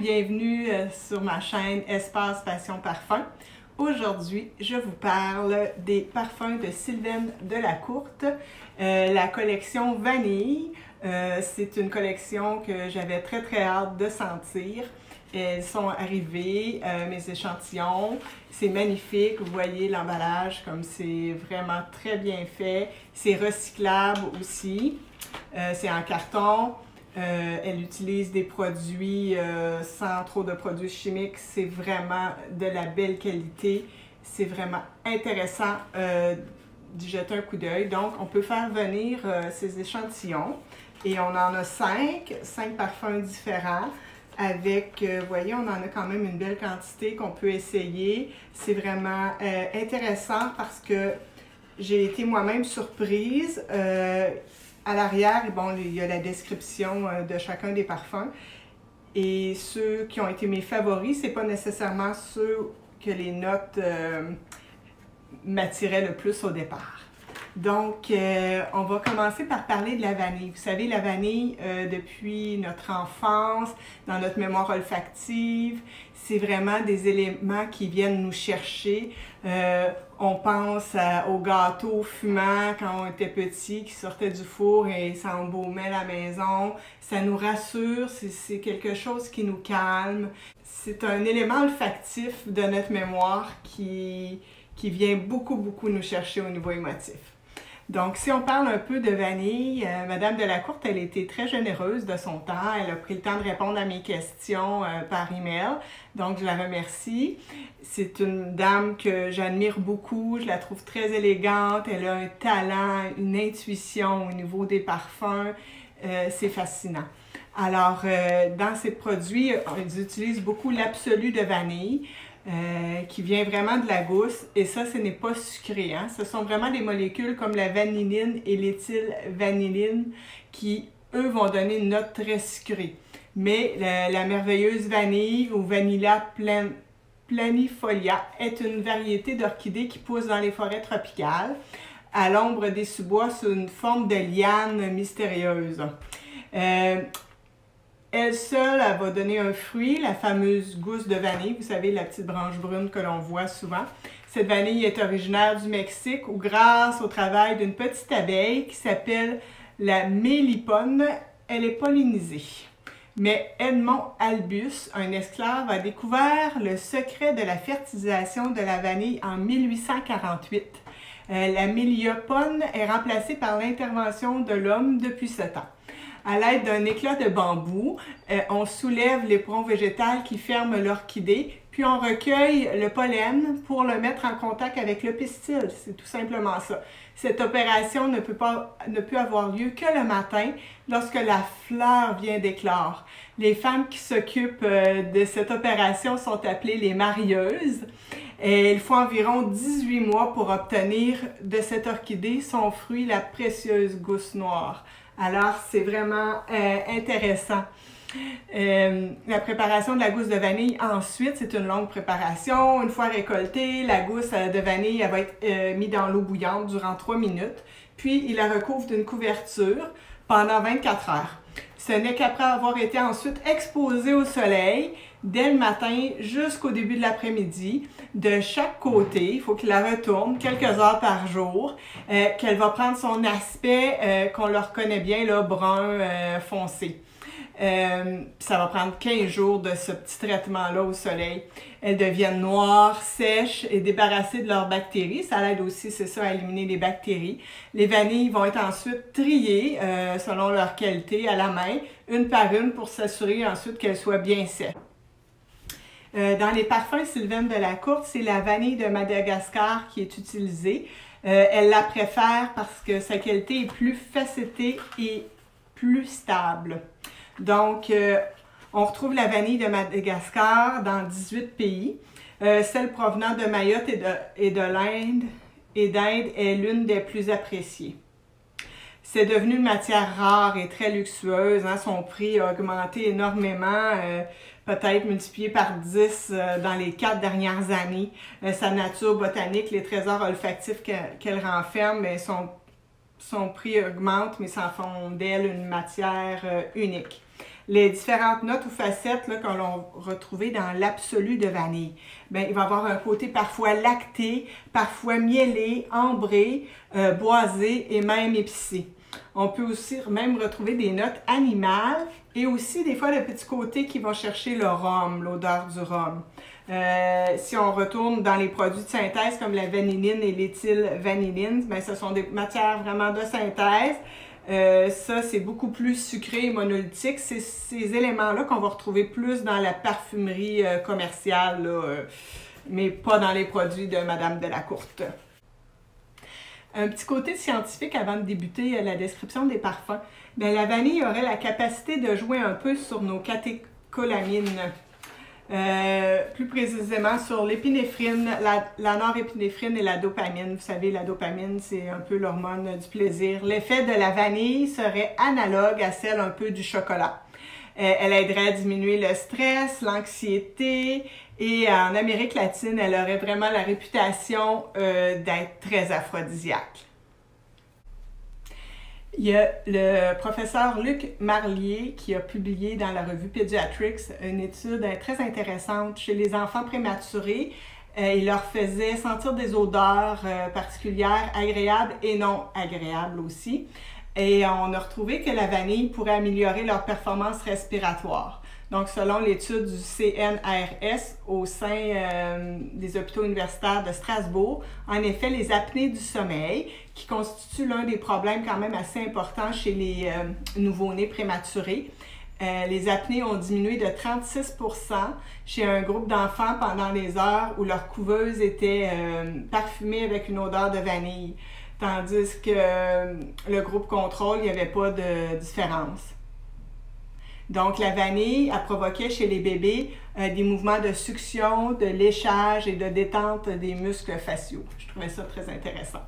bienvenue sur ma chaîne Espace Passion Parfum. Aujourd'hui, je vous parle des parfums de Sylvaine Delacourte, la collection Vanille. C'est une collection que j'avais très hâte de sentir. Elles sont arrivées, mes échantillons. C'est magnifique, vous voyez l'emballage comme c'est vraiment très bien fait. C'est recyclable aussi, c'est en carton. Elle utilise des produits sans trop de produits chimiques. C'est vraiment de la belle qualité. C'est vraiment intéressant d'y jeter un coup d'œil. Donc, on peut faire venir ces échantillons. Et on en a 5 parfums différents. Avec, vous voyez, on en a quand même une belle quantité qu'on peut essayer. C'est vraiment intéressant parce que j'ai été moi-même surprise. À l'arrière, bon, il y a la description de chacun des parfums. Et ceux qui ont été mes favoris, c'est pas nécessairement ceux que les notes m'attiraient le plus au départ. Donc, on va commencer par parler de la vanille. Vous savez, la vanille, depuis notre enfance, dans notre mémoire olfactive, c'est vraiment des éléments qui viennent nous chercher. On pense aux gâteaux fumants quand on était petit, qui sortaient du four et ça embaumait la maison. Ça nous rassure, c'est quelque chose qui nous calme. C'est un élément olfactif de notre mémoire qui vient beaucoup nous chercher au niveau émotif. Donc, si on parle un peu de vanille, Madame Delacourte, elle était très généreuse de son temps. Elle a pris le temps de répondre à mes questions par email. Donc, je la remercie. C'est une dame que j'admire beaucoup. Je la trouve très élégante. Elle a un talent, une intuition au niveau des parfums. C'est fascinant. Alors, dans ces produits, ils utilisent beaucoup l'absolu de vanille. Qui vient vraiment de la gousse, et ça, ce n'est pas sucré. Hein? Ce sont vraiment des molécules comme la vanilline et l'éthylvanilline qui, eux, vont donner une note très sucrée. Mais la merveilleuse vanille ou Vanilla planifolia est une variété d'orchidées qui pousse dans les forêts tropicales, à l'ombre des sous-bois sous une forme de liane mystérieuse. Elle seule, elle va donner un fruit, la fameuse gousse de vanille, vous savez, la petite branche brune que l'on voit souvent. Cette vanille est originaire du Mexique où, grâce au travail d'une petite abeille qui s'appelle la mélipone, elle est pollinisée. Mais Edmond Albus, un esclave, a découvert le secret de la fertilisation de la vanille en 1848. La mélipone est remplacée par l'intervention de l'homme depuis ce temps. À l'aide d'un éclat de bambou, on soulève l'éperon végétal qui ferme l'orchidée, puis on recueille le pollen pour le mettre en contact avec le pistil. C'est tout simplement ça. Cette opération ne peut avoir lieu que le matin, lorsque la fleur vient d'éclore. Les femmes qui s'occupent de cette opération sont appelées les marieuses. Et il faut environ 18 mois pour obtenir de cette orchidée son fruit, la précieuse gousse noire. Alors, c'est vraiment intéressant. La préparation de la gousse de vanille, ensuite, c'est une longue préparation. Une fois récoltée, la gousse de vanille elle va être mise dans l'eau bouillante durant 3 minutes. Puis, il la recouvre d'une couverture pendant 24 heures. Ce n'est qu'après avoir été ensuite exposée au soleil, dès le matin jusqu'au début de l'après-midi, de chaque côté, il faut qu'il la retourne quelques heures par jour, qu'elle va prendre son aspect qu'on le reconnaît bien, là, brun foncé. Ça va prendre 15 jours de ce petit traitement-là au soleil. Elles deviennent noires, sèches et débarrassées de leurs bactéries. Ça l'aide aussi, c'est ça, à éliminer les bactéries. Les vanilles vont être ensuite triées selon leur qualité à la main, une par une, pour s'assurer ensuite qu'elles soient bien sèches. Dans les parfums Sylvaine Delacourte, c'est la vanille de Madagascar qui est utilisée. Elle la préfère parce que sa qualité est plus facettée et plus stable. Donc, on retrouve la vanille de Madagascar dans 18 pays. Celle provenant de Mayotte et d'Inde est l'une des plus appréciées. C'est devenu une matière rare et très luxueuse. Hein? Son prix a augmenté énormément, peut-être multiplié par 10 dans les 4 dernières années. Sa nature botanique, les trésors olfactifs qu'elle renferme, son prix augmente, mais ça en font d'elle une matière unique. les différentes notes ou facettes que l'on retrouvait dans l'absolu de vanille. Bien, il va avoir un côté parfois lacté, parfois mielé, ambré, boisé et même épicé. On peut aussi même retrouver des notes animales et aussi des fois le petit côté qui va chercher le rhum, l'odeur du rhum. Si on retourne dans les produits de synthèse comme la vanilline et l'éthylvanilline, bien, ce sont des matières vraiment de synthèse. Ça, c'est beaucoup plus sucré et monolithique. C'est ces éléments-là qu'on va retrouver plus dans la parfumerie commerciale, là, mais pas dans les produits de Madame Delacourte. Un petit côté scientifique avant de débuter la description des parfums. Bien, la vanille aurait la capacité de jouer un peu sur nos catécholamines. Plus précisément sur l'épinéphrine, la norépinéphrine et la dopamine. Vous savez, la dopamine, c'est un peu l'hormone du plaisir. L'effet de la vanille serait analogue à celle un peu du chocolat. Elle aiderait à diminuer le stress, l'anxiété et en Amérique latine, elle aurait vraiment la réputation d'être très aphrodisiaque. Il y a le professeur Luc Marlier qui a publié dans la revue Pediatrics une étude très intéressante chez les enfants prématurés. Il leur faisait sentir des odeurs particulières, agréables et non agréables aussi. Et on a retrouvé que la vanille pourrait améliorer leur performance respiratoire. Donc, selon l'étude du CNRS au sein des hôpitaux universitaires de Strasbourg, en effet, les apnées du sommeil, qui constituent l'un des problèmes quand même assez importants chez les nouveau-nés prématurés, les apnées ont diminué de 36% chez un groupe d'enfants pendant les heures où leur couveuse était parfumée avec une odeur de vanille, tandis que le groupe contrôle, il n'y avait pas de différence. Donc, la vanille a provoqué chez les bébés des mouvements de succion, de léchage et de détente des muscles faciaux. Je trouvais ça très intéressant.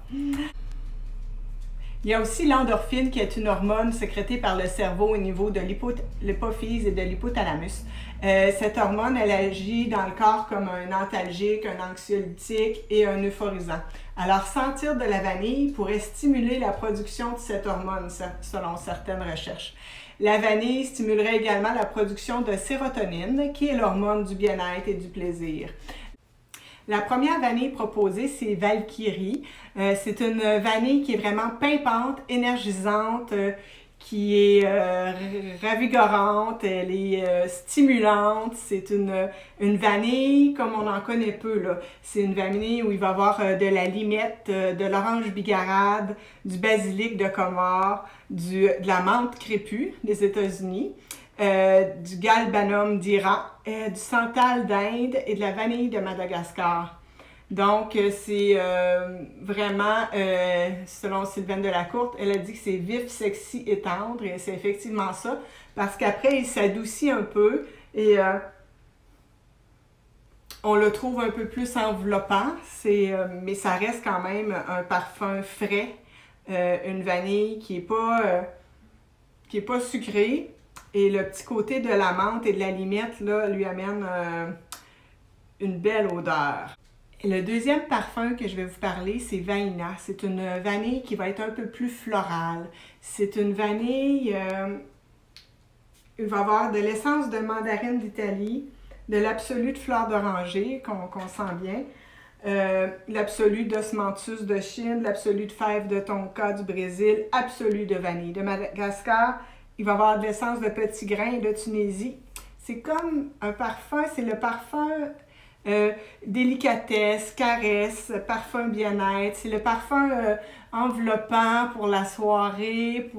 Il y a aussi l'endorphine qui est une hormone sécrétée par le cerveau au niveau de l'hypophyse et de l'hypothalamus. Cette hormone, elle agit dans le corps comme un antalgique, un anxiolytique et un euphorisant. Alors, sentir de la vanille pourrait stimuler la production de cette hormone, selon certaines recherches. La vanille stimulerait également la production de sérotonine, qui est l'hormone du bien-être et du plaisir. La première vanille proposée, c'est Valkyrie. C'est une vanille qui est vraiment pimpante, énergisante, qui est ravigorante, elle est stimulante. C'est une vanille comme on en connaît peu, là. C'est une vanille où il va y avoir de la limette, de l'orange bigarade, du basilic de Comore, de la menthe crépue des États-Unis, du galbanum d'Iran, du santal d'Inde et de la vanille de Madagascar. Donc, c'est vraiment, selon Sylvaine Delacourte, elle a dit que c'est vif, sexy et tendre, et c'est effectivement ça, parce qu'après, il s'adoucit un peu, et on le trouve un peu plus enveloppant, mais ça reste quand même un parfum frais, une vanille qui est pas sucrée, et le petit côté de la menthe et de la limette, là, lui amène une belle odeur. Et le deuxième parfum que je vais vous parler, c'est Vaina. C'est une vanille qui va être un peu plus florale. C'est une vanille, il va y avoir de l'essence de mandarine d'Italie, de l'absolu de fleur d'oranger, qu'on sent bien, l'absolu d'osmanthus de Chine, l'absolu de fève de tonka du Brésil, absolu de vanille. De Madagascar, il va y avoir de l'essence de petits grains de Tunisie. C'est comme un parfum, c'est le parfum délicatesse, caresse, parfum bien-être. C'est le parfum enveloppant pour la soirée,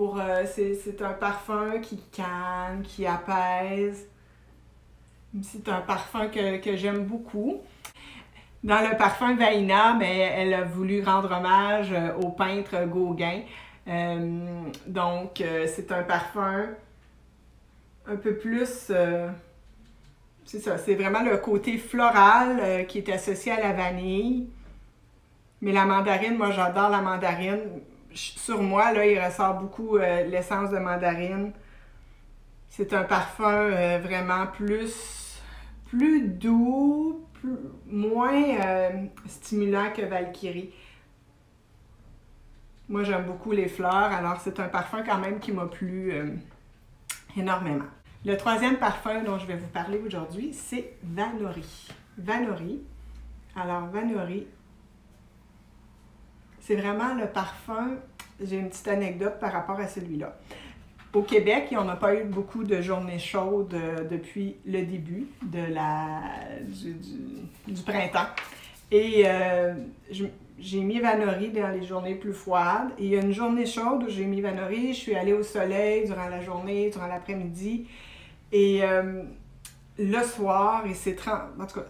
c'est un parfum qui calme, qui apaise. C'est un parfum que j'aime beaucoup. Dans le parfum Vaina, ben, elle a voulu rendre hommage au peintre Gauguin. Donc, c'est un parfum un peu plus... c'est ça, c'est vraiment le côté floral qui est associé à la vanille. Mais la mandarine, moi j'adore la mandarine. Sur moi, là, il ressort beaucoup l'essence de mandarine. C'est un parfum vraiment plus doux, moins stimulant que Valkyrie. Moi, j'aime beaucoup les fleurs, alors c'est un parfum quand même qui m'a plu énormément. Le troisième parfum dont je vais vous parler aujourd'hui, c'est Vanori. Vanori. Alors, Vanori, c'est vraiment le parfum, j'ai une petite anecdote par rapport à celui-là. Au Québec, on n'a pas eu beaucoup de journées chaudes depuis le début du printemps. Et j'ai mis Vanori dans les journées plus froides. Et il y a une journée chaude où j'ai mis Vanori. Je suis allée au soleil durant la journée, durant l'après-midi. Et le soir, en tout cas,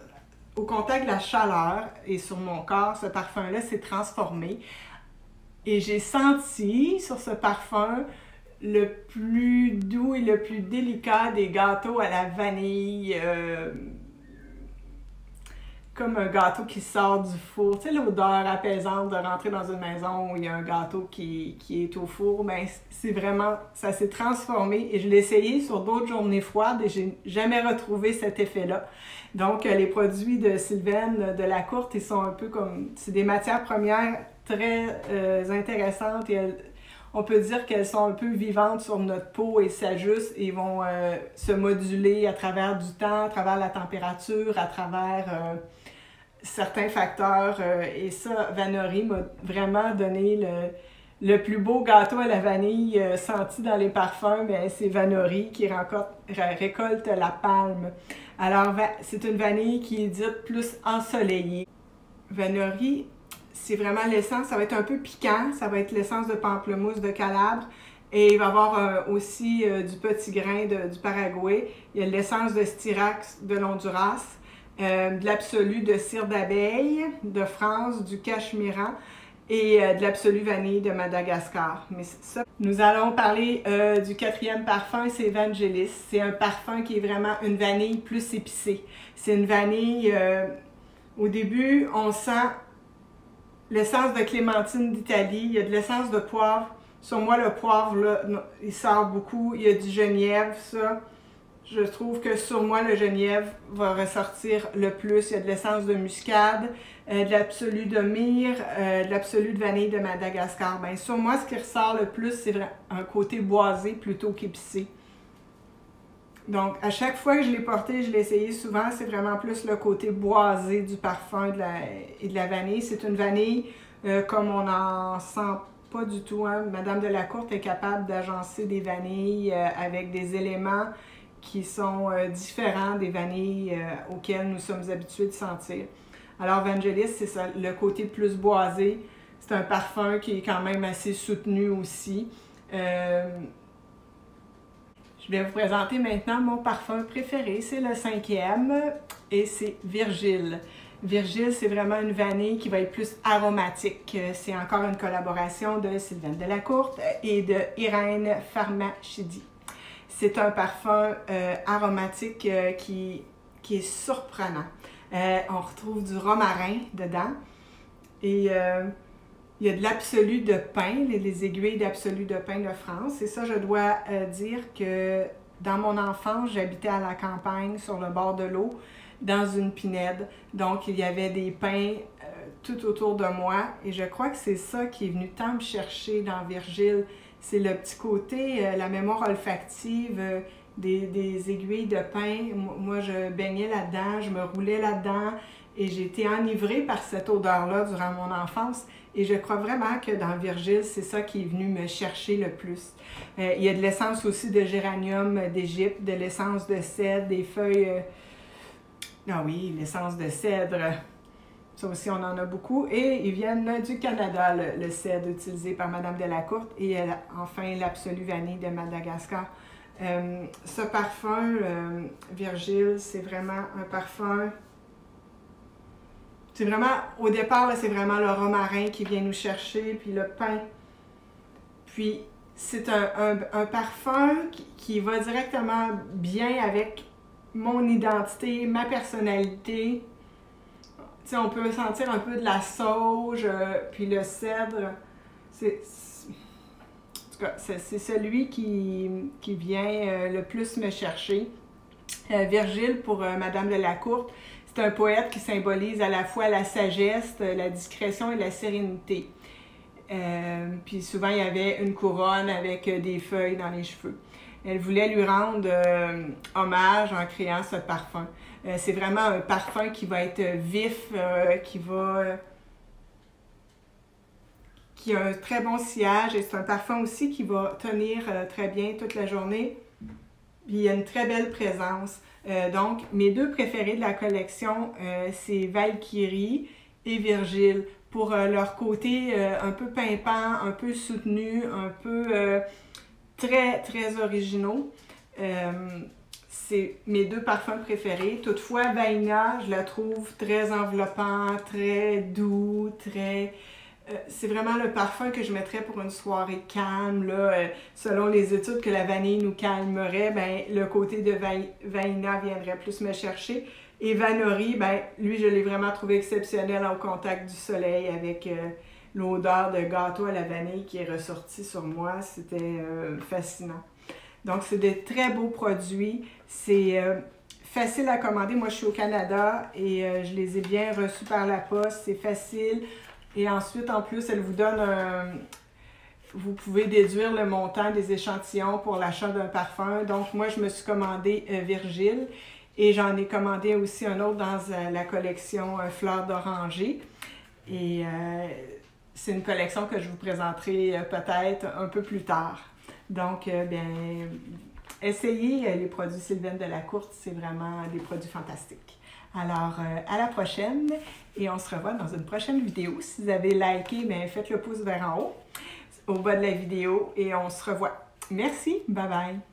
au contact de la chaleur et sur mon corps, ce parfum-là s'est transformé. Et j'ai senti sur ce parfum le plus doux et le plus délicat des gâteaux à la vanille. Comme un gâteau qui sort du four. Tu sais, l'odeur apaisante de rentrer dans une maison où il y a un gâteau qui est au four, bien, c'est vraiment, ça s'est transformé et je l'ai essayé sur d'autres journées froides et j'ai jamais retrouvé cet effet-là. Donc, les produits de Sylvaine Delacourte, ils sont un peu comme, c'est des matières premières très intéressantes et on peut dire qu'elles sont un peu vivantes sur notre peau et s'ajustent et vont se moduler à travers du temps, à travers la température, à travers certains facteurs. Et ça, Vanori m'a vraiment donné le plus beau gâteau à la vanille senti dans les parfums. C'est Vanori qui récolte la palme. Alors, c'est une vanille qui est dite plus ensoleillée. Vanori, c'est vraiment l'essence, ça va être un peu piquant, ça va être l'essence de pamplemousse de Calabre et il va y avoir aussi du petit grain du Paraguay, il y a l'essence de Styrax de l'Honduras, de l'absolu de cire d'abeille de France, du Cachemiran et de l'absolu vanille de Madagascar. Mais ça, nous allons parler du quatrième parfum, c'est Vangelis. C'est un parfum qui est vraiment une vanille plus épicée. C'est une vanille, au début, on sent l'essence de clémentine d'Italie, il y a de l'essence de poivre. Sur moi, le poivre, là, il sort beaucoup. Il y a du genièvre, ça. Je trouve que sur moi, le genièvre va ressortir le plus. Il y a de l'essence de muscade, de l'absolu de myrrhe, de l'absolu de vanille de Madagascar. Bien, sur moi, ce qui ressort le plus, c'est un côté boisé plutôt qu'épicé. Donc, à chaque fois que je l'ai porté, je l'ai essayé souvent, c'est vraiment plus le côté boisé du parfum et de la vanille. C'est une vanille comme on n'en sent pas du tout. Hein. Madame Delacourte est capable d'agencer des vanilles avec des éléments qui sont différents des vanilles auxquelles nous sommes habitués de sentir. Alors, Vangelis, c'est ça, le côté plus boisé. C'est un parfum qui est quand même assez soutenu aussi. Je vais vous présenter maintenant mon parfum préféré, c'est le cinquième et c'est Virgile. Virgile, c'est vraiment une vanille qui va être plus aromatique. C'est encore une collaboration de Sylvaine Delacourte et de Irène Pharmachidi. C'est un parfum aromatique qui est surprenant. On retrouve du romarin dedans et il y a de l'absolu de pin, les aiguilles d'absolu de pin de France. Et ça, je dois dire que dans mon enfance, j'habitais à la campagne, sur le bord de l'eau, dans une pinède. Donc, il y avait des pins tout autour de moi. Et je crois que c'est ça qui est venu tant me chercher dans Virgile. C'est le petit côté, la mémoire olfactive des aiguilles de pin. Moi, je baignais là-dedans, je me roulais là-dedans. Et j'ai été enivrée par cette odeur-là durant mon enfance. Et je crois vraiment que dans Virgile, c'est ça qui est venu me chercher le plus. Il y a de l'essence aussi de géranium d'Égypte, de l'essence de cèdre, des feuilles... Ah oui, l'essence de cèdre. Ça aussi, on en a beaucoup. Et ils viennent du Canada, le cèdre utilisé par Madame Delacourte. Et enfin, l'absolu vanille de Madagascar. Ce parfum, Virgile, c'est vraiment un parfum... C'est vraiment, au départ, c'est vraiment le romarin qui vient nous chercher, puis le pain. Puis, c'est un parfum qui va directement bien avec mon identité, ma personnalité. Tu sais, on peut sentir un peu de la sauge, puis le cèdre. En tout cas, c'est celui qui vient le plus me chercher. Virgile, pour Madame Delacourte, c'est un poète qui symbolise à la fois la sagesse, la discrétion et la sérénité. Puis souvent, il y avait une couronne avec des feuilles dans les cheveux. Elle voulait lui rendre hommage en créant ce parfum. C'est vraiment un parfum qui va être vif, qui a un très bon sillage et c'est un parfum aussi qui va tenir très bien toute la journée. Puis il y a une très belle présence. Donc, mes deux préférés de la collection, c'est Valkyrie et Virgile, pour leur côté un peu pimpant, un peu soutenu, un peu très, très originaux. C'est mes deux parfums préférés. Toutefois, Vaina, je la trouve très enveloppant, très doux, très... c'est vraiment le parfum que je mettrais pour une soirée calme. Là, selon les études que la vanille nous calmerait, ben, le côté de Vaina viendrait plus me chercher. Et Vanori, ben, lui, je l'ai vraiment trouvé exceptionnel au contact du soleil avec l'odeur de gâteau à la vanille qui est ressortie sur moi. C'était fascinant. Donc, c'est des très beaux produits. C'est facile à commander. Moi, je suis au Canada et je les ai bien reçus par la poste. C'est facile. Et ensuite, en plus, elle vous donne vous pouvez déduire le montant des échantillons pour l'achat d'un parfum. Donc, moi, je me suis commandé Virgile et j'en ai commandé aussi un autre dans la collection Fleurs d'Oranger. Et c'est une collection que je vous présenterai peut-être un peu plus tard. Donc, bien, essayez les produits Sylvaine Delacourte, c'est vraiment des produits fantastiques. Alors, à la prochaine et on se revoit dans une prochaine vidéo. Si vous avez liké, bien, faites le pouce vers en haut, au bas de la vidéo et on se revoit. Merci, bye bye!